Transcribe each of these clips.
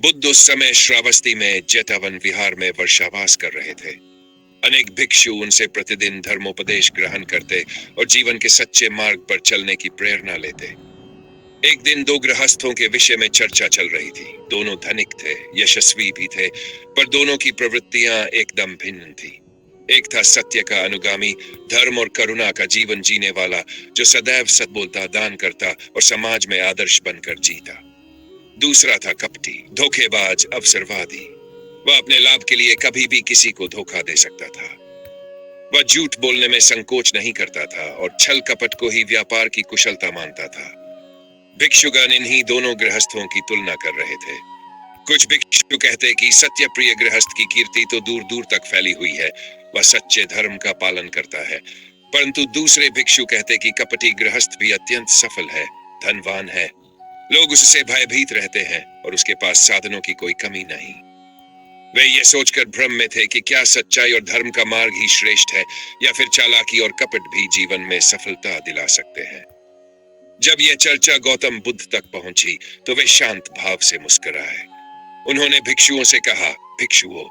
बुद्ध उस समय श्रावस्ती में जेतावन विहार में वर्षावास कर रहे थे। अनेक भिक्षु उनसे प्रतिदिन धर्मोपदेश ग्रहण करते और जीवन के सच्चे मार्ग पर चलने की प्रेरणा लेते। एक दिन दो गृहस्थों के विषय में चर्चा चल रही थी। दोनों धनिक थे, यशस्वी भी थे, पर दोनों की प्रवृत्तियां एकदम भिन्न थी। एक था सत्य का अनुगामी, धर्म और करुणा का जीवन जीने वाला, जो सदैव सच बोलता, दान करता और समाज में आदर्श बनकर जीता। दूसरा था कपटी, धोखेबाज, अवसरवादी। वह अपने लाभ के लिए कभी भी किसी को धोखा दे सकता था। वह झूठ बोलने में संकोच नहीं करता था और छल कपट को ही व्यापार की कुशलता मानता था। भिक्षुगण इन्हीं दोनों गृहस्थों की तुलना कर रहे थे। कुछ भिक्षु कहते कि सत्य प्रिय गृहस्थ की कीर्ति तो दूर दूर तक फैली हुई है, वह सच्चे धर्म का पालन करता है। परंतु दूसरे भिक्षु कहते कि कपटी गृहस्थ भी अत्यंत सफल है, धनवान है, लोग उससे भयभीत रहते हैं और उसके पास साधनों की कोई कमी नहीं। वे ये सोचकर भ्रम में थे कि क्या सच्चाई और धर्म का मार्ग ही श्रेष्ठ है या फिर चालाकी और कपट भी जीवन में सफलता दिला सकते हैं। जब यह चर्चा गौतम बुद्ध तक पहुंची तो वे शांत भाव से मुस्कुराए। उन्होंने भिक्षुओं से कहा, भिक्षुओं,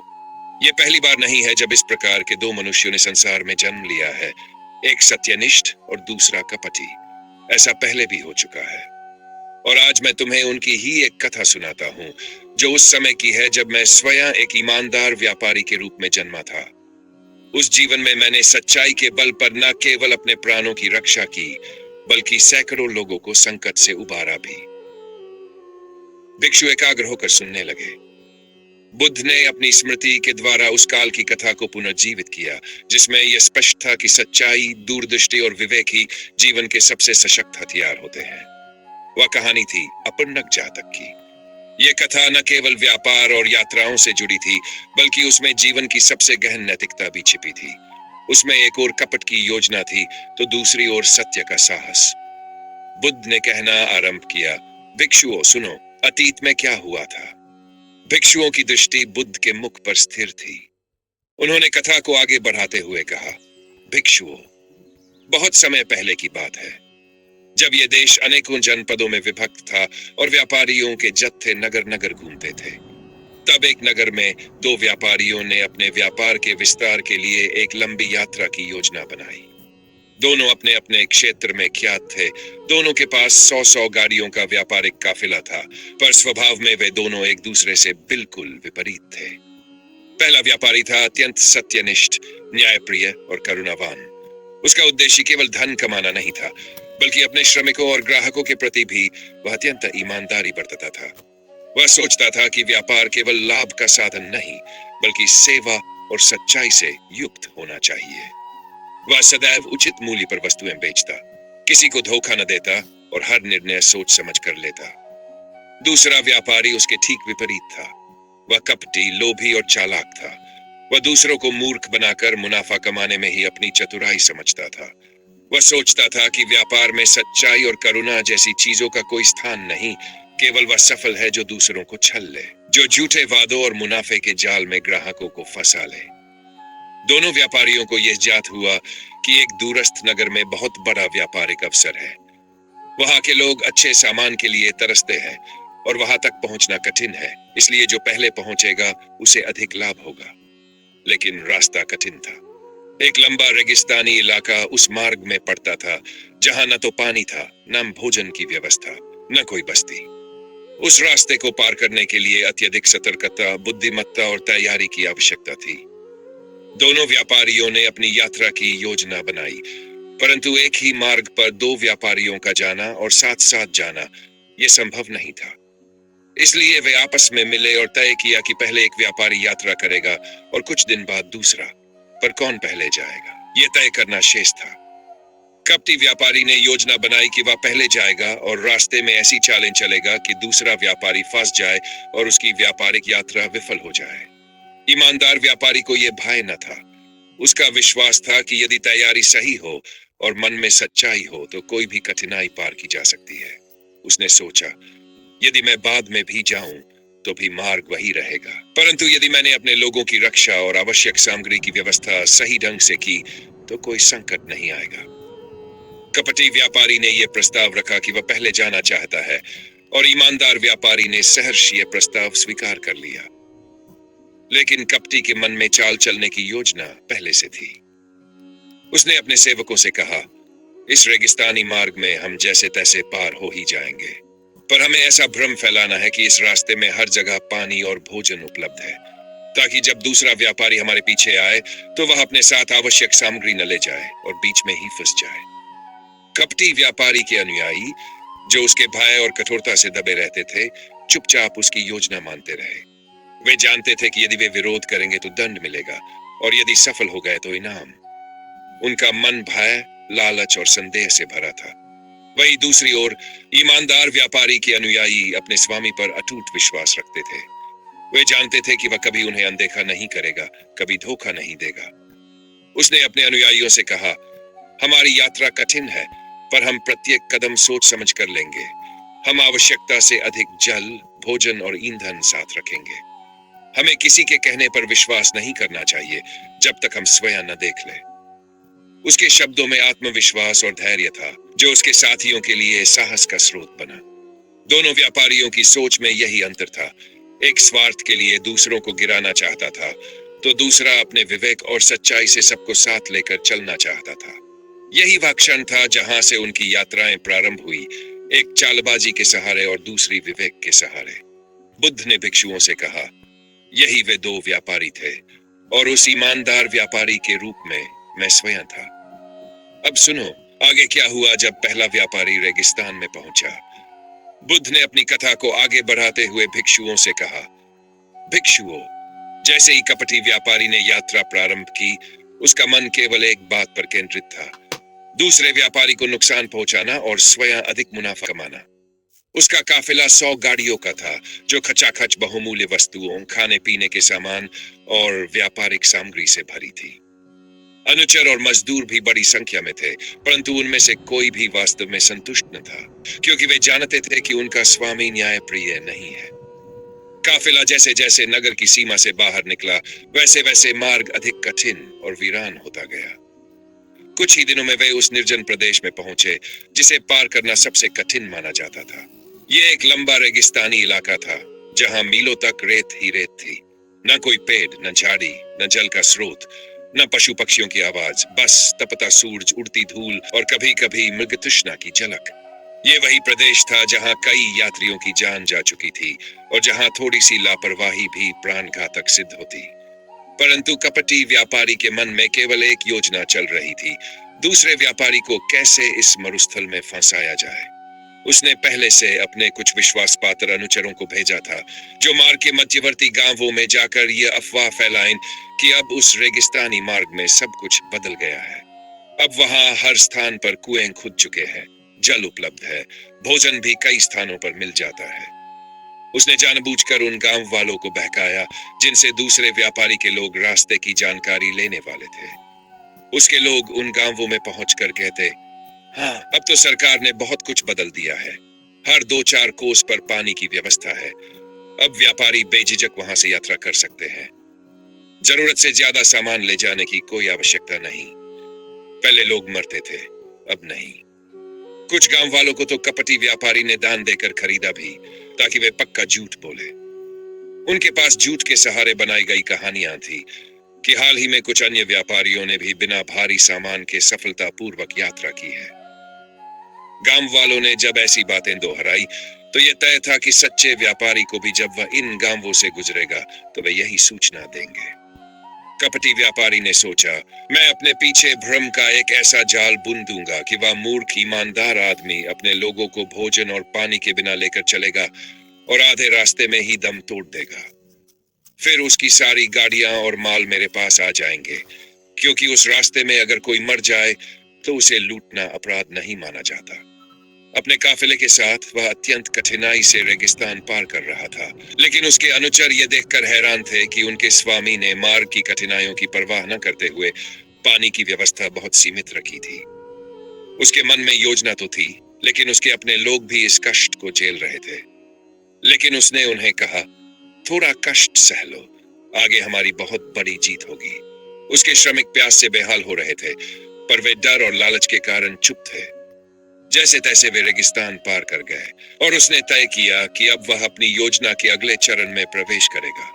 यह पहली बार नहीं है जब इस प्रकार के दो मनुष्यों ने संसार में जन्म लिया है, एक सत्यनिष्ठ और दूसरा कपटी। ऐसा पहले भी हो चुका है और आज मैं तुम्हें उनकी ही एक कथा सुनाता हूं, जो उस समय की है जब मैं स्वयं एक ईमानदार व्यापारी के रूप में जन्मा था। उस जीवन में मैंने सच्चाई के बल पर न केवल अपने प्राणों की रक्षा की, बल्कि सैकड़ों लोगों को संकट से उबारा भी। भिक्षु एकाग्र होकर सुनने लगे। बुद्ध ने अपनी स्मृति के द्वारा उस काल की कथा को पुनर्जीवित किया, जिसमें यह स्पष्ट था कि सच्चाई, दूरदृष्टि और विवेक ही जीवन के सबसे सशक्त हथियार होते हैं। वह कहानी थी अपरनक जातक की। यह कथा न केवल व्यापार और यात्राओं से जुड़ी थी, बल्कि उसमें जीवन की सबसे गहन नैतिकता भी छिपी थी। उसमें एक ओर कपट की योजना थी तो दूसरी ओर सत्य का साहस। बुद्ध ने कहना आरंभ किया, भिक्षुओं सुनो, अतीत में क्या हुआ था। भिक्षुओं की दृष्टि बुद्ध के मुख पर स्थिर थी। उन्होंने कथा को आगे बढ़ाते हुए कहा, भिक्षुओं, बहुत समय पहले की बात है, जब यह देश अनेकों जनपदों में विभक्त था और व्यापारियों के जत्थे नगर नगर घूमते थे। तब एक नगर में दो व्यापारियों ने अपने व्यापार के विस्तार के लिए एक लंबी यात्रा की योजना बनाई। दोनों अपने अपने क्षेत्र में ख्यात थे। दोनों के पास 100 गाड़ियों का व्यापारिक काफिला था, पर स्वभाव में वे दोनों एक दूसरे से बिल्कुल विपरीत थे। पहला व्यापारी था अत्यंत सत्यनिष्ठ, न्यायप्रिय और करुणावान। उसका उद्देश्य केवल धन कमाना नहीं था, बल्कि अपने श्रमिकों और ग्राहकों के प्रति भी वह अत्यंत ईमानदारी बरतता था। वह सोचता था कि व्यापार केवल लाभ का साधन नहीं, बल्कि सेवा और सच्चाई से युक्त होना चाहिए। वह सदैव उचित मूल्य पर वस्तुएं बेचता, किसी को धोखा न देता और हर निर्णय सोच समझ कर लेता। दूसरा व्यापारी उसके ठीक विपरीत था। वह कपटी, लोभी और चालाक था। वह दूसरों को मूर्ख बनाकर मुनाफा कमाने में ही अपनी चतुराई समझता था। वह सोचता था कि व्यापार में सच्चाई और करुणा जैसी चीजों का कोई स्थान नहीं, केवल वह सफल है जो दूसरों को छल ले, जो झूठे वादों और मुनाफे के जाल में ग्राहकों को फंसा ले। दोनों व्यापारियों को यह ज्ञात हुआ कि एक दूरस्थ नगर में बहुत बड़ा व्यापारिक अवसर है। वहां के लोग अच्छे सामान के लिए तरसते हैं और वहां तक पहुंचना कठिन है, इसलिए जो पहले पहुंचेगा उसे अधिक लाभ होगा। लेकिन रास्ता कठिन था। एक लंबा रेगिस्तानी इलाका उस मार्ग में पड़ता था, जहां न तो पानी था, न भोजन की व्यवस्था, न कोई बस्ती। उस रास्ते को पार करने के लिए अत्यधिक सतर्कता, बुद्धिमत्ता और तैयारी की आवश्यकता थी। दोनों व्यापारियों ने अपनी यात्रा की योजना बनाई, परंतु एक ही मार्ग पर दो व्यापारियों का जाना और साथ साथ जाना यह संभव नहीं था। इसलिए वे आपस में मिले और तय किया कि पहले एक व्यापारी यात्रा करेगा और कुछ दिन बाद दूसरा, पर कौन पहले जाएगा यह तय करना शेष था। कपटी व्यापारी ने योजना बनाई कि वह पहले जाएगा और रास्ते में ऐसी चालें चलेगा कि दूसरा व्यापारी फंस जाए और उसकी व्यापारिक यात्रा विफल हो जाए। ईमानदार व्यापारी को यह भय न था। उसका विश्वास था कि यदि तैयारी सही हो और मन में सच्चाई हो तो कोई भी कठिनाई पार की जा सकती है। उसने सोचा, यदि मैं बाद में भी जाऊं तो भी मार्ग वही रहेगा, परंतु यदि मैंने अपने लोगों की रक्षा और आवश्यक सामग्री की व्यवस्था सही ढंग से की तो कोई संकट नहीं आएगा। कपटी व्यापारी ने यह प्रस्ताव रखा कि वह पहले जाना चाहता है, और ईमानदार व्यापारी ने सहर्ष यह प्रस्ताव स्वीकार कर लिया। लेकिन कपटी के मन में चाल चलने की योजना पहले से थी। उसने अपने सेवकों से कहा, इस रेगिस्तानी मार्ग में हम जैसे तैसे पार हो ही जाएंगे, पर हमें ऐसा भ्रम फैलाना है कि इस रास्ते में हर जगह पानी और भोजन उपलब्ध है, ताकि जब दूसरा व्यापारी हमारे पीछे आए तो वह अपने साथ आवश्यक सामग्री न ले जाए और बीच में ही फंस जाए। कपटी व्यापारी के अनुयायी, जो उसके भय और कठोरता से दबे रहते थे, चुपचाप उसकी योजना मानते रहे। वे जानते थे कि यदि वे विरोध करेंगे तो दंड मिलेगा, और यदि सफल हो गए तो इनाम। उनका मन भय, लालच और संदेह से भरा था। वहीं दूसरी ओर ईमानदार व्यापारी के अनुयायी अपने स्वामी पर अटूट विश्वास रखते थे। वे जानते थे कि वह कभी उन्हें अनदेखा नहीं करेगा, कभी धोखा नहीं देगा। उसने अपने अनुयायियों से कहा, हमारी यात्रा कठिन है, पर हम प्रत्येक कदम सोच समझ कर लेंगे। हम आवश्यकता से अधिक जल, भोजन और ईंधन साथ रखेंगे। हमें किसी के कहने पर विश्वास नहीं करना चाहिए जब तक हम स्वयं न देख लें। उसके शब्दों में आत्मविश्वास और धैर्य था, जो उसके साथियों के लिए साहस का स्रोत बना। दोनों व्यापारियों की सोच में यही अंतर था। एक स्वार्थ के लिए दूसरों को गिराना चाहता था, तो दूसरा अपने विवेक और सच्चाई से सबको साथ लेकर चलना चाहता था। यही वह क्षण था जहां से उनकी यात्राएं प्रारंभ हुई, एक चालबाजी के सहारे और दूसरी विवेक के सहारे। बुद्ध ने भिक्षुओं से कहा, यही वे दो व्यापारी थे, और उस ईमानदार व्यापारी के रूप में मैं स्वयं था। अब सुनो, आगे क्या हुआ जब पहला व्यापारी रेगिस्तान में पहुंचा। बुद्ध ने अपनी कथा को आगे बढ़ाते हुए भिक्षुओं से कहा, भिक्षुओं, जैसे ही कपटी व्यापारी ने यात्रा प्रारंभ की, उसका मन केवल एक बात पर केंद्रित था, दूसरे व्यापारी को नुकसान पहुंचाना और स्वयं अधिक मुनाफा कमाना। उसका काफिला 100 गाड़ियों का था, जो खचाखच बहुमूल्य वस्तुओं, खाने पीने के सामान और व्यापारिक सामग्री से भरी थी। अनुचर और मजदूर भी बड़ी संख्या में थे, परंतु उनमें से कोई भी वास्तव में संतुष्ट न था, क्योंकि वे जानते थे कि उनका स्वामी न्यायप्रिय नहीं है। काफिला जैसे जैसे नगर की सीमा से बाहर निकला, वैसे वैसे मार्ग अधिक कठिन और वीरान होता गया। कुछ ही दिनों में वे उस निर्जन प्रदेश में पहुंचे, जिसे पार करना सबसे कठिन माना जाता था। यह एक लंबा रेगिस्तानी इलाका था, जहां मीलों तक रेत ही रेत थी। न कोई पेड़, न झाड़ी, न जल का स्रोत, न पशु पक्षियों की आवाज, बस तपता सूरज, उड़ती धूल और कभी कभी मृग तृष्णा की झलक। ये वही प्रदेश था जहां कई यात्रियों की जान जा चुकी थी, और जहां थोड़ी सी लापरवाही भी प्राणघातक सिद्ध होती। परंतु कपटी व्यापारी के मन में केवल एक योजना चल रही थी, दूसरे व्यापारी को कैसे इस मरुस्थल में फंसाया जाए। उसने पहले से अपने कुछ विश्वास पात्र अनुचरों को भेजा था, जो मार्ग के मध्यवर्ती गांवों में जाकर यह अफवाह फैलाएं कि अब उस रेगिस्तानी मार्ग में सब कुछ बदल गया है। अब वहां हर स्थान पर कुएं खुद चुके हैं, जल उपलब्ध है, भोजन भी कई स्थानों पर मिल जाता है। उसने जानबूझकर उन गांव वालों को बहकाया, जिनसे दूसरे व्यापारी के लोग रास्ते की जानकारी लेने वाले थे। उसके लोग उन गांवों में पहुंचकर कहते, हाँ, अब तो सरकार ने बहुत कुछ बदल दिया है। हर 2-4 कोस पर पानी की व्यवस्था है। अब व्यापारी बेझिझक वहां से यात्रा कर सकते हैं। जरूरत से ज्यादा सामान ले जाने की कोई आवश्यकता नहीं। पहले लोग मरते थे, अब नहीं। कुछ गांव वालों को तो कपटी व्यापारी ने दान देकर खरीदा भी, ताकि वे पक्का झूठ बोले। उनके पास झूठ के सहारे बनाई गई कहानियां थी कि हाल ही में कुछ अन्य व्यापारियों ने भी बिना भारी सामान के सफलतापूर्वक यात्रा की है। गांव वालों ने जब ऐसी बातें दोहराई, तो यह तय था कि सच्चे व्यापारी को भी जब वह इन गांवों से गुजरेगा, तो वे यही सूचना देंगे। कपटी व्यापारी ने सोचा, मैं अपने पीछे भ्रम का एक ऐसा जाल बुन दूंगा कि वह मूर्ख ईमानदार आदमी अपने लोगों को भोजन और पानी के बिना लेकर चलेगा और आधे रास्ते में ही दम तोड़ देगा। फिर उसकी सारी गाड़ियां और माल मेरे पास आ जाएंगे, क्योंकि उस रास्ते में अगर कोई मर जाए तो उसे लूटना अपराध नहीं माना जाता। अपने काफिले के साथ वह अत्यंत कठिनाई से रेगिस्तान पार कर रहा था, लेकिन उसके अनुचर यह देखकर हैरान थे कि उनके स्वामी ने मार्ग की कठिनाइयों की परवाह न करते हुए पानी की व्यवस्था बहुत सीमित रखी थी। उसके मन में योजना तो थी, लेकिन उसके अपने लोग भी इस कष्ट को झेल रहे थे। लेकिन उसने उन्हें कहा, थोड़ा कष्ट सह लो, आगे हमारी बहुत बड़ी जीत होगी। उसके श्रमिक प्यास से बेहाल हो रहे थे, पर वे डर और लालच के कारण चुप थे। जैसे तैसे वे रेगिस्तान पार कर गए और उसने तय किया कि अब वह अपनी योजना के अगले चरण में प्रवेश करेगा।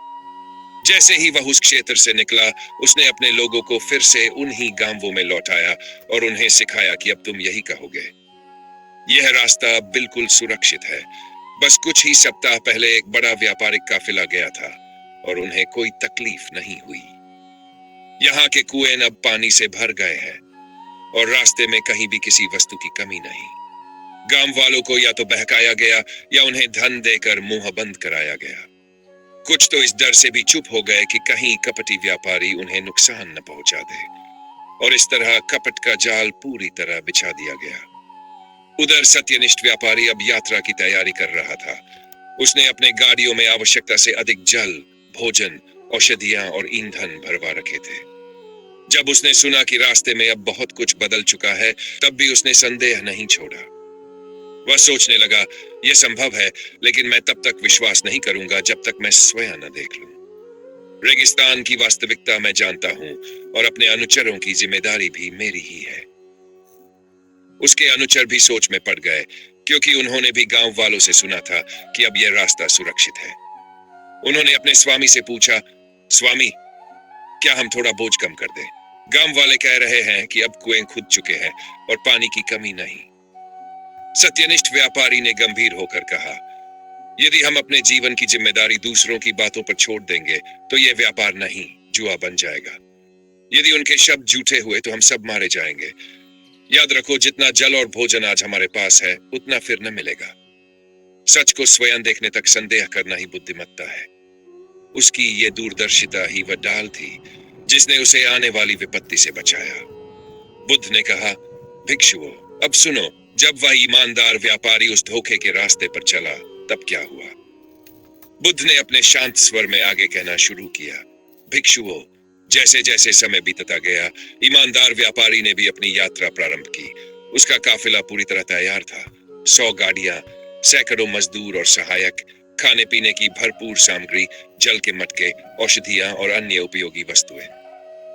जैसे ही वह उस क्षेत्र से निकला, उसने अपने लोगों को फिर से उन्हीं गांवों में लौटाया और उन्हें सिखाया कि अब तुम यही कहोगे। यह रास्ता बिल्कुल सुरक्षित है। बस कुछ ही सप्ताह पहले एक बड़ा व्यापारिक काफिला गया था और उन्हें कोई तकलीफ नहीं हुई। यहाँ के कुएं अब पानी से भर गए हैं और रास्ते में कहीं भी किसी वस्तु की कमी नहीं। गांव वालों को या तो बहकाया गया या उन्हें धन देकर मुंह बंद कराया गया। कुछ तो इस डर से भी चुप हो गए कि कहीं कपटी व्यापारी उन्हें नुकसान न पहुंचा दे, और इस तरह कपट का जाल पूरी तरह बिछा दिया गया। उधर सत्यनिष्ठ व्यापारी अब यात्रा की तैयारी कर रहा था। उसने अपने गाड़ियों में आवश्यकता से अधिक जल, भोजन, औषधियां और ईंधन भरवा रखे थे। जब उसने सुना कि रास्ते में अब बहुत कुछ बदल चुका है, तब भी उसने संदेह नहीं छोड़ा। वह सोचने लगा, यह संभव है, लेकिन मैं तब तक विश्वास नहीं करूंगा जब तक मैं स्वयं न देख लूं। रेगिस्तान की वास्तविकता मैं जानता हूं और अपने अनुचरों की जिम्मेदारी भी मेरी ही है। उसके अनुचर भी सोच में पड़ गए, क्योंकि उन्होंने भी गांव वालों से सुना था कि अब यह रास्ता सुरक्षित है। उन्होंने अपने स्वामी से पूछा, स्वामी, क्या हम थोड़ा बोझ कम कर दें? गांव वाले कह रहे हैं कि अब कुएं खुद चुके हैं और पानी की कमी नहीं। सत्यनिष्ठ व्यापारी ने गंभीर होकर कहा, यदि हम अपने जीवन की जिम्मेदारी दूसरों की बातों पर छोड़ देंगे तो यह व्यापार नहीं, जुआ बन जाएगा। यदि उनके शब्द झूठे हुए तो हम सब मारे जाएंगे। याद रखो, जितना जल और भोजन आज हमारे पास है, उतना फिर न मिलेगा। सच को स्वयं देखने तक संदेह करना ही बुद्धिमत्ता है। उसकी ये दूरदर्शिता ही वह डाल थी जिसने उसे आने वाली विपत्ति से बचाया। बुद्ध ने कहा, भिक्षुओं, अब सुनो, जब वह ईमानदार व्यापारी उस धोखे के रास्ते पर चला, तब क्या हुआ? बुद्ध ने अपने शांत स्वर में आगे कहना शुरू किया, भिक्षुओं, जैसे जैसे समय बीतता गया, ईमानदार व्यापारी ने भी अपनी यात्रा प्रारंभ की। उसका काफिला पूरी तरह तैयार था। 100 गाड़ियां, सैकड़ों मजदूर और सहायक, खाने पीने की भरपूर सामग्री, जल के मटके, औषधियां और अन्य उपयोगी वस्तुएं।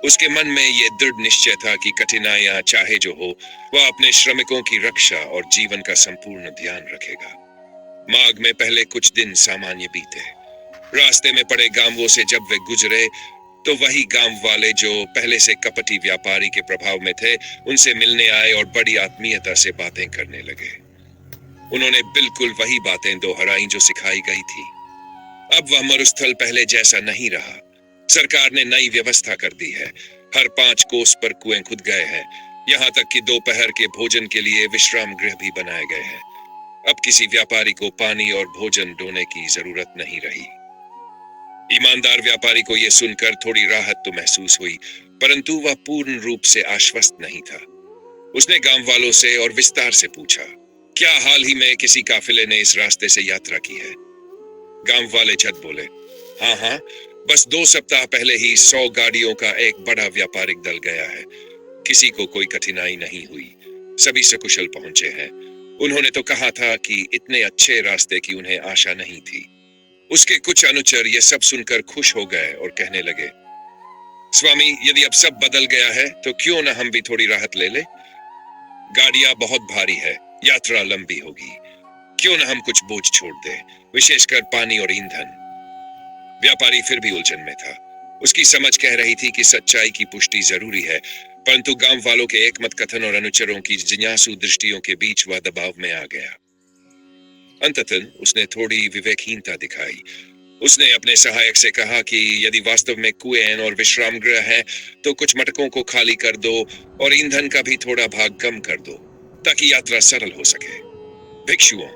उसके मन में यह दृढ़ निश्चय था कि कठिनाइयां चाहे जो हो, वह अपने श्रमिकों की रक्षा और जीवन का संपूर्ण ध्यान रखेगा। माघ में पहले कुछ दिन सामान्य बीते। रास्ते में पड़े गांवों से जब वे गुजरे, तो वही गांव वाले जो पहले से कपटी व्यापारी के प्रभाव में थे, उनसे मिलने आए और बड़ी आत्मीयता से बातें करने लगे। उन्होंने बिल्कुल वही बातें दोहराई जो सिखाई गई थी। अब वह मरुस्थल पहले जैसा नहीं रहा। सरकार ने नई व्यवस्था कर दी है। हर 5 कोस पर कुएं खुद गए हैं। यहाँ तक कि दोपहर के भोजन के लिए विश्राम गृह भी बनाए गए हैं। अब किसी व्यापारी को पानी और भोजन ढोने की जरूरत नहीं रही। ईमानदार व्यापारी को यह सुनकर थोड़ी राहत तो महसूस हुई, परंतु वह पूर्ण रूप से आश्वस्त नहीं था। उसने गांव वालों से और विस्तार से पूछा, क्या हाल ही में किसी काफिले ने इस रास्ते से यात्रा की है? गांव वाले झट बोले, हाँ हाँ, बस 2 सप्ताह पहले ही 100 गाड़ियों का एक बड़ा व्यापारिक दल गया है। किसी को कोई कठिनाई नहीं हुई, सभी सकुशल पहुंचे हैं। उन्होंने तो कहा था कि इतने अच्छे रास्ते की उन्हें आशा नहीं थी। उसके कुछ अनुचर ये सब सुनकर खुश हो गए और कहने लगे, स्वामी, यदि अब सब बदल गया है तो क्यों न हम भी थोड़ी राहत ले ले? गाड़ियां बहुत भारी है, यात्रा लंबी होगी। क्यों न हम कुछ बोझ छोड़ दें, विशेषकर पानी और ईंधन। व्यापारी फिर भी उलझन में था। उसकी समझ कह रही थी कि सच्चाई की पुष्टि जरूरी है, परंतु गांव वालों के एकमत कथन और अनुचरों की जिज्ञासु दृष्टियों के बीच वह दबाव में आ गया। अंततः उसने थोड़ी विवेकहीनता दिखाई। उसने अपने सहायक से कहा कि यदि वास्तव में कुएं और विश्राम गृह है, तो कुछ मटकों को खाली कर दो और ईंधन का भी थोड़ा भाग कम कर दो, ताकि यात्रा सरल हो सके। भिक्षुओं,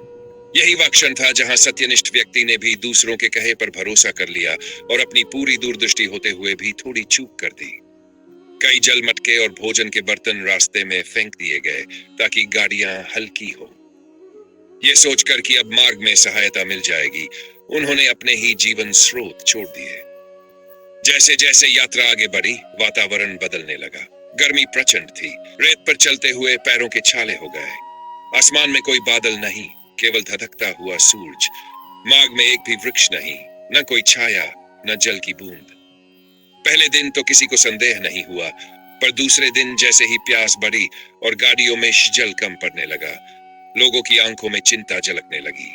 यही वह क्षण था जहां सत्यनिष्ठ व्यक्ति ने भी दूसरों के कहे पर भरोसा कर लिया और अपनी पूरी दूरदृष्टि होते हुए भी थोड़ी चूक कर दी। कई जल मटके और भोजन के बर्तन रास्ते में फेंक दिए गए ताकि गाड़ियां हल्की हो। यह सोचकर कि अब मार्ग में सहायता मिल जाएगी, उन्होंने अपने ही जीवन स्रोत छोड़ दिए। जैसे जैसे यात्रा आगे बढ़ी, वातावरण बदलने लगा। गर्मी प्रचंड थी। रेत पर चलते हुए पैरों के छाले हो गए। आसमान में कोई बादल नहीं, केवल धधकता हुआ सूरज। माघ में एक भी वृक्ष नहीं, न कोई छाया, न जल की बूंद। पहले दिन तो किसी को संदेह नहीं हुआ, पर दूसरे दिन जैसे ही प्यास बढ़ी और गाड़ियों में जल कम पड़ने लगा, लोगों की आंखों में चिंता झलकने लगी।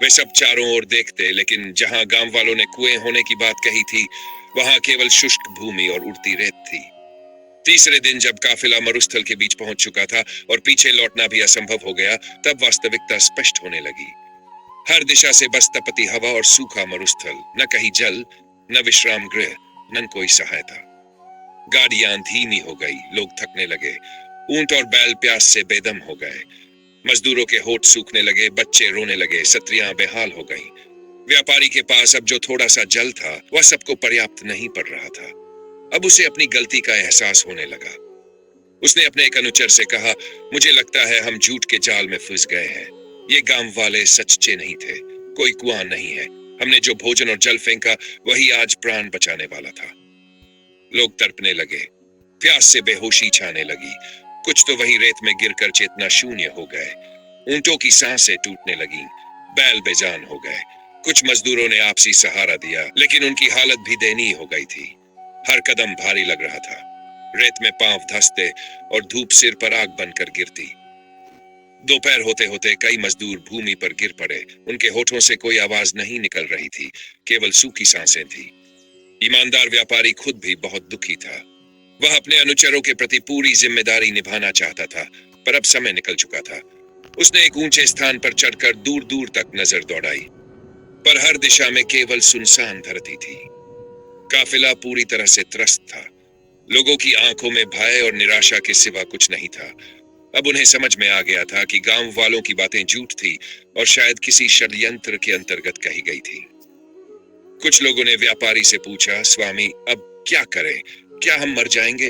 वे सब चारों ओर देखते, लेकिन जहां गांव वालों ने कुएं होने की बात कही थी, वहां केवल शुष्क भूमि और उड़ती रेत थी। तीसरे दिन जब काफिला मरुस्थल के बीच पहुंच चुका था और पीछे लौटना भी असंभव हो गया, तब वास्तविकता स्पष्ट होने लगी। हर दिशा से बस तपती हवा और सूखा मरुस्थल, न कहीं जल, न विश्राम गृह, न कोई सहायता। गाड़ियां धीमी हो गई, लोग थकने लगे, ऊंट और बैल प्यास से बेदम हो गए, मजदूरों के होठ सूखने लगे, बच्चे रोने लगे, स्त्रियां बेहाल हो गईं। व्यापारी के पास अब जो थोड़ा सा जल था, वह सबको पर्याप्त नहीं पड़ रहा था। अब उसे अपनी गलती का एहसास होने लगा। उसने अपने एक अनुचर से कहा, मुझे लगता है हम झूठ के जाल में फंस गए हैं। ये गांव वाले सच्चे नहीं थे, कोई कुआं नहीं है। हमने जो भोजन और जल फेंका, वही आज प्राण बचाने वाला था। लोग तड़पने लगे, प्यास से बेहोशी छाने लगी, कुछ तो वहीं रेत में गिरकर चेतना शून्य हो गए। ऊंटों की सांसें टूटने लगीं, बैल बेजान हो गए। कुछ मजदूरों ने आपसी सहारा दिया, लेकिन उनकी हालत भी दयनीय हो गई थी। हर कदम भारी लग रहा था, रेत में पांव धंसते और धूप सिर पर आग बनकर गिरती। दोपहर होते होते कई मजदूर भूमि पर गिर पड़े। उनके होठों से कोई आवाज नहीं निकल रही थी, केवल सूखी सांसें थी। ईमानदार व्यापारी खुद भी बहुत दुखी था। वह अपने अनुचरों के प्रति पूरी जिम्मेदारी निभाना चाहता था, पर अब समय निकल चुका था। उसने एक ऊंचे स्थान पर चढ़कर दूर दूर तक नजर दौड़ाई, पर हर दिशा में केवल सुनसान धरती थी। काफिला पूरी तरह से त्रस्त था। लोगों की आंखों में भय और निराशा के सिवा कुछ नहीं था। अब उन्हें समझ में आ गया था कि गांव वालों की बातें झूठ थी और शायद किसी षड्यंत्र के अंतर्गत कही गई थी। कुछ लोगों ने व्यापारी से पूछा, स्वामी अब क्या करें, क्या हम मर जाएंगे?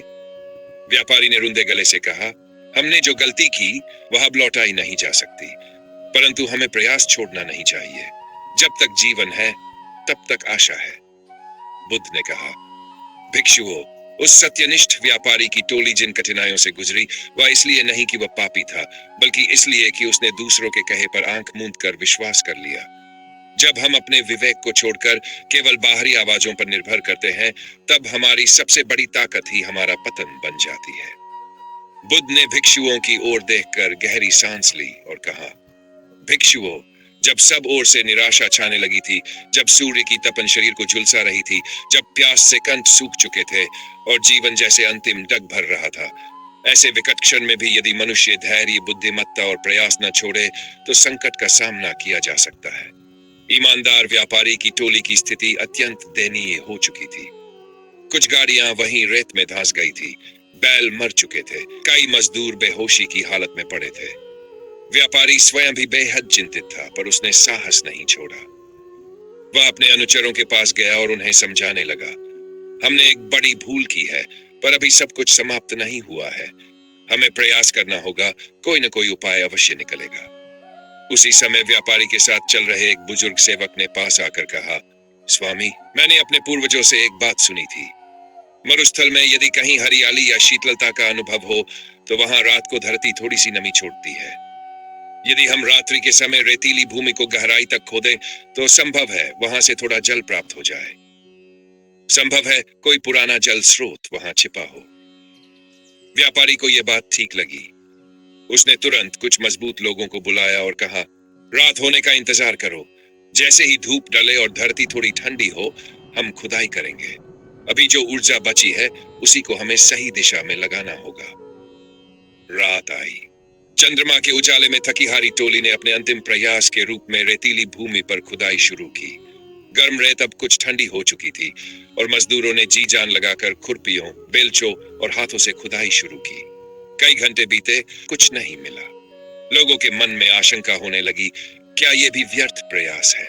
व्यापारी ने रुंधे गले से कहा, हमने जो गलती की वह अब लौटाई नहीं जा सकती, परंतु हमें प्रयास छोड़ना नहीं चाहिए। जब तक जीवन है तब तक आशा है। बुद्ध ने कहा, भिक्षुओं, उस सत्यनिष्ठ व्यापारी की टोली जिन कठिनाइयों से गुजरी, वह इसलिए नहीं कि वह पापी था, बल्कि इसलिए कि उसने दूसरों के कहे पर आंख मूंद कर विश्वास कर लिया। जब हम अपने विवेक को छोड़कर केवल बाहरी आवाजों पर निर्भर करते हैं, तब हमारी सबसे बड़ी ताकत ही हमारा पतन बन जाती है। बुद्ध ने भिक्षुओं की ओर देखकर गहरी सांस ली और कहा, भिक्षुओं, जब सब ओर से निराशा छाने लगी थी, जब सूर्य की तपन शरीर को झुलसा रही थी, जब प्यास से कंठ सूख चुके थे और जीवन जैसे अंतिम डग भर रहा था, ऐसे विकट क्षण में भी यदि मनुष्य धैर्य, बुद्धिमत्ता और प्रयास न छोड़े, तो संकट का सामना किया जा सकता है। ईमानदार व्यापारी की टोली की स्थिति अत्यंत दयनीय हो चुकी थी। कुछ गाड़ियां वहीं रेत में धंस गई थी, बैल मर चुके थे, कई मजदूर बेहोशी की हालत में पड़े थे। व्यापारी स्वयं भी बेहद चिंतित था, पर उसने साहस नहीं छोड़ा। वह अपने अनुचरों के पास गया और उन्हें समझाने लगा, हमने एक बड़ी भूल की है, पर अभी सब कुछ समाप्त नहीं हुआ है। हमें प्रयास करना होगा, कोई न कोई उपाय अवश्य निकलेगा। उसी समय व्यापारी के साथ चल रहे एक बुजुर्ग सेवक ने पास आकर कहा, स्वामी, मैंने अपने पूर्वजों से एक बात सुनी थी। मरुस्थल में यदि कहीं हरियाली या शीतलता का अनुभव हो, तो वहां रात को धरती थोड़ी सी नमी छोड़ती है। यदि हम रात्रि के समय रेतीली भूमि को गहराई तक खोदें, तो संभव है वहां से थोड़ा जल प्राप्त हो जाए। संभव है कोई पुराना जल स्रोत वहां छिपा हो। व्यापारी को यह बात ठीक लगी। उसने तुरंत कुछ मजबूत लोगों को बुलाया और कहा, रात होने का इंतजार करो। जैसे ही धूप डले और धरती थोड़ी ठंडी हो, हम खुदाई करेंगे। अभी जो ऊर्जा बची है, उसी को हमें सही दिशा में लगाना होगा। रात आई। चंद्रमा के उजाले में थकी हारी टोली ने अपने अंतिम प्रयास के रूप में रेतीली भूमि पर खुदाई शुरू की। गर्म रेत अब कुछ ठंडी हो चुकी थी और मजदूरों ने जी जान लगाकर खुरपियों, बेलचों और हाथों से खुदाई शुरू की। कई घंटे बीते, कुछ नहीं मिला। लोगों के मन में आशंका होने लगी, क्या यह भी व्यर्थ प्रयास है?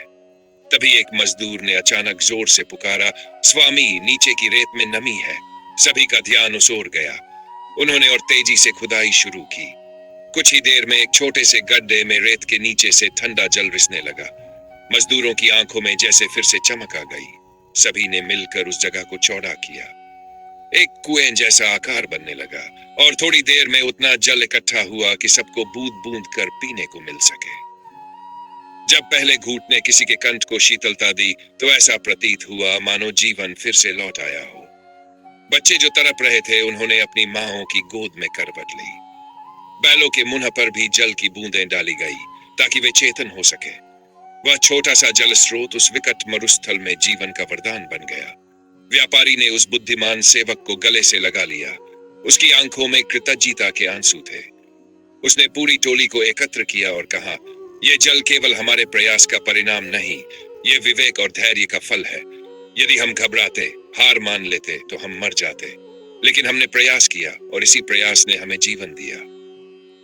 तभी एक मजदूर ने अचानक जोर से पुकारा, स्वामी, नीचे की रेत में नमी है। सभी का ध्यान उस ओर गया। उन्होंने और तेजी से खुदाई शुरू की। कुछ ही देर में एक छोटे से गड्ढे में रेत के नीचे से ठंडा जल रिसने लगा। मजदूरों की आंखों में जैसे फिर से चमक आ गई। सभी ने मिलकर उस जगह को चौड़ा किया। एक कुएं जैसा आकार बनने लगा और थोड़ी देर में उतना जल इकट्ठा हुआ कि सबको बूंद बूंद कर पीने को मिल सके। जब पहले घूंट ने किसी के कंठ को शीतलता दी, तो ऐसा प्रतीत हुआ मानो जीवन फिर से लौट आया हो। बच्चे जो तड़प रहे थे उन्होंने अपनी माँओं की गोद में करवट ली। बैलों के मुंह पर भी जल की बूंदें डाली गई ताकि वे चेतन हो सके। वह छोटा सा जल स्रोत उस विकट मरुस्थल में जीवन का वरदान बन गया। व्यापारी ने उस बुद्धिमान सेवक को गले से लगा लिया। उसकी आंखों में कृतज्ञता के आंसू थे। उसने पूरी टोली को एकत्र किया और कहा, यह जल केवल हमारे प्रयास का परिणाम नहीं, यह विवेक और धैर्य का फल है। यदि हम घबराते, हार मान लेते तो हम मर जाते, लेकिन हमने प्रयास किया और इसी प्रयास ने हमें जीवन दिया।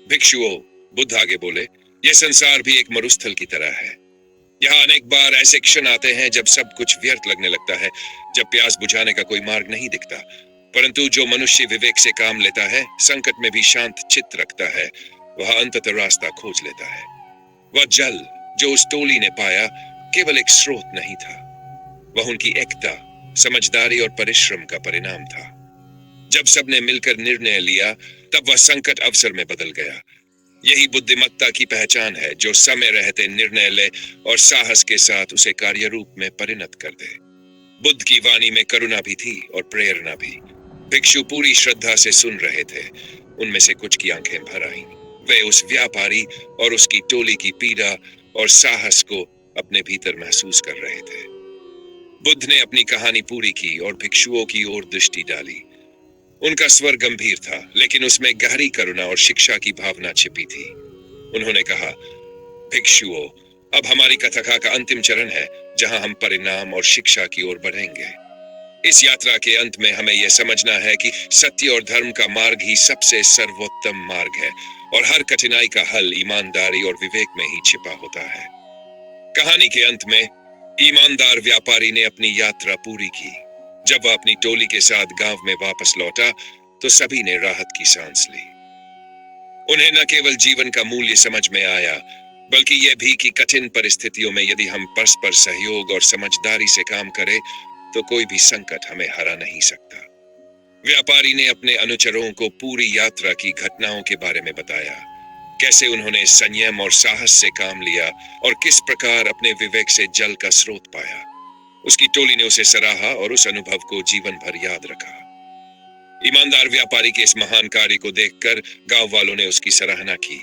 भिक्षुओं, बुद्ध आगे बोले, यह संसार भी एक मरुस्थल की तरह है। यहाँ अनेक बार ऐसे क्षण आते हैं जब सब कुछ व्यर्थ लगने लगता है, जब प्यास बुझाने का कोई मार्ग नहीं दिखता। परंतु जो मनुष्य विवेक से काम लेता है, संकट में भी शांत चित्त रखता है, वह अंततः रास्ता खोज लेता है। वह जल जो उस टोली ने पाया केवल एक स्रोत नहीं था, वह उनकी एकता, समझदारी और परिश्रम का परिणाम था। जब सबने मिलकर निर्णय लिया, तब वह संकट अवसर में बदल गया। यही बुद्धिमत्ता की पहचान है, जो समय रहते निर्णय ले और साहस के साथ उसे कार्य रूप में परिणत कर दे। बुद्ध की वाणी में करुणा भी थी और प्रेरणा भी। भिक्षु पूरी श्रद्धा से सुन रहे थे। उनमें से कुछ की आंखें भर आईं। वे उस व्यापारी और उसकी टोली की पीड़ा और साहस को अपने भीतर महसूस कर रहे थे। बुद्ध ने अपनी कहानी पूरी की और भिक्षुओं की ओर दृष्टि डाली। उनका स्वर गंभीर था, लेकिन उसमें गहरी करुणा और शिक्षा की भावना छिपी थी। उन्होंने कहा, भिक्षुओं, अब हमारी कथा का अंतिम चरण है, जहां हम परिणाम और शिक्षा की ओर बढ़ेंगे। इस यात्रा के अंत में हमें यह समझना है कि सत्य और धर्म का मार्ग ही सबसे सर्वोत्तम मार्ग है और हर कठिनाई का हल ईमानदारी और विवेक में ही छिपा होता है। कहानी के अंत में ईमानदार व्यापारी ने अपनी यात्रा पूरी की। जब वह अपनी टोली के साथ गांव में वापस लौटा, तो सभी ने राहत की सांस ली। उन्हें न केवल जीवन का मूल्य समझ में आया, बल्कि यह भी कि कठिन परिस्थितियों में यदि हम परस्पर सहयोग और समझदारी से काम करें, तो कोई भी संकट हमें हरा नहीं सकता। व्यापारी ने अपने अनुचरों को पूरी यात्रा की घटनाओं के बारे में बताया, कैसे उन्होंने संयम और साहस से काम लिया और किस प्रकार अपने विवेक से जल का स्रोत पाया। उसकी टोली ने उसे सराहा और उस अनुभव को जीवन भर याद रखा। ईमानदार व्यापारी के इस महान कार्य को देखकर गांव वालों ने उसकी सराहना की।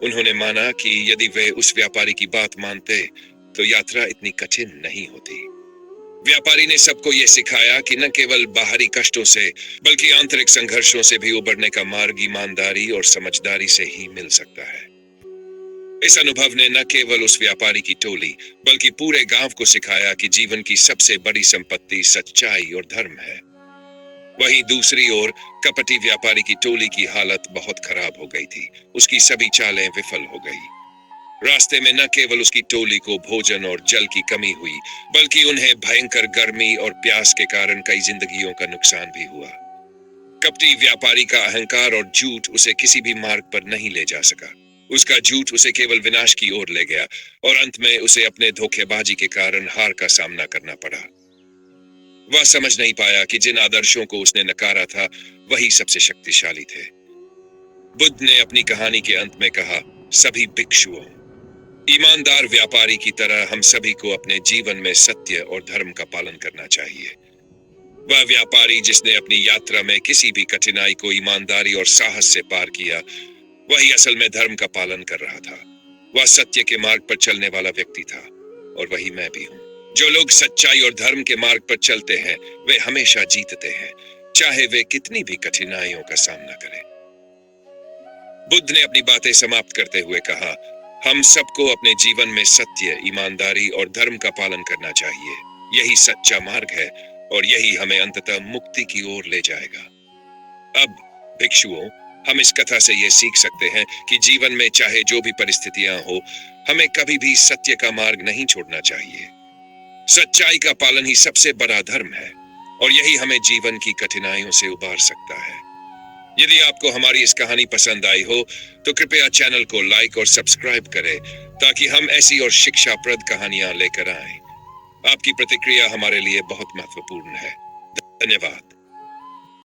उन्होंने माना कि यदि वे उस व्यापारी की बात मानते, तो यात्रा इतनी कठिन नहीं होती। व्यापारी ने सबको यह सिखाया कि न केवल बाहरी कष्टों से, बल्कि आंतरिक संघर्षों से भी उबरने का मार्ग ईमानदारी और समझदारी से ही मिल सकता है। इस अनुभव ने न केवल उस व्यापारी की टोली, बल्कि पूरे गांव को सिखाया कि जीवन की सबसे बड़ी संपत्ति सच्चाई और धर्म है। वहीं दूसरी ओर कपटी व्यापारी की टोली की हालत बहुत खराब हो गई थी। उसकी सभी चालें विफल हो गई। रास्ते में न केवल उसकी टोली को भोजन और जल की कमी हुई, बल्कि उन्हें भयंकर गर्मी और प्यास के कारण कई जिंदगियों का नुकसान भी हुआ। कपटी व्यापारी का अहंकार और झूठ उसे किसी भी मार्ग पर नहीं ले जा सका। उसका झूठ उसे केवल विनाश की ओर ले गया और अंत में उसे अपने धोखेबाजी के कारण हार का सामना करना पड़ा। वह समझ नहीं पाया कि जिन आदर्शों को उसने नकारा था, वही सबसे शक्तिशाली थे। बुद्ध ने अपनी कहानी के अंत में कहा, सभी भिक्षुओं, ईमानदार व्यापारी की तरह हम सभी को अपने जीवन में सत्य और धर्म का पालन करना चाहिए। वह व्यापारी जिसने अपनी यात्रा में किसी भी कठिनाई को ईमानदारी और साहस से पार किया, वही असल में धर्म का पालन कर रहा था। वह सत्य के मार्ग पर चलने वाला व्यक्ति था और वही मैं भी हूँ। जो लोग सच्चाई और धर्म के मार्ग पर चलते हैं, वे हमेशा जीतते हैं, चाहे वे कितनी भी कठिनाइयों का सामना करें। बुद्ध ने अपनी बातें समाप्त करते हुए कहा, हम सबको अपने जीवन में सत्य, ईमानदारी और धर्म का पालन करना चाहिए। यही सच्चा मार्ग है और यही हमें अंततः मुक्ति की ओर ले जाएगा। अब भिक्षुओं, हम इस कथा से यह सीख सकते हैं कि जीवन में चाहे जो भी परिस्थितियां हो, हमें कभी भी सत्य का मार्ग नहीं छोड़ना चाहिए। सच्चाई का पालन ही सबसे बड़ा धर्म है और यही हमें जीवन की कठिनाइयों से उबार सकता है। यदि आपको हमारी इस कहानी पसंद आई हो, तो कृपया चैनल को लाइक और सब्सक्राइब करें, ताकि हम ऐसी और शिक्षाप्रद कहानियां लेकर आएं। आपकी प्रतिक्रिया हमारे लिए बहुत महत्वपूर्ण है। धन्यवाद।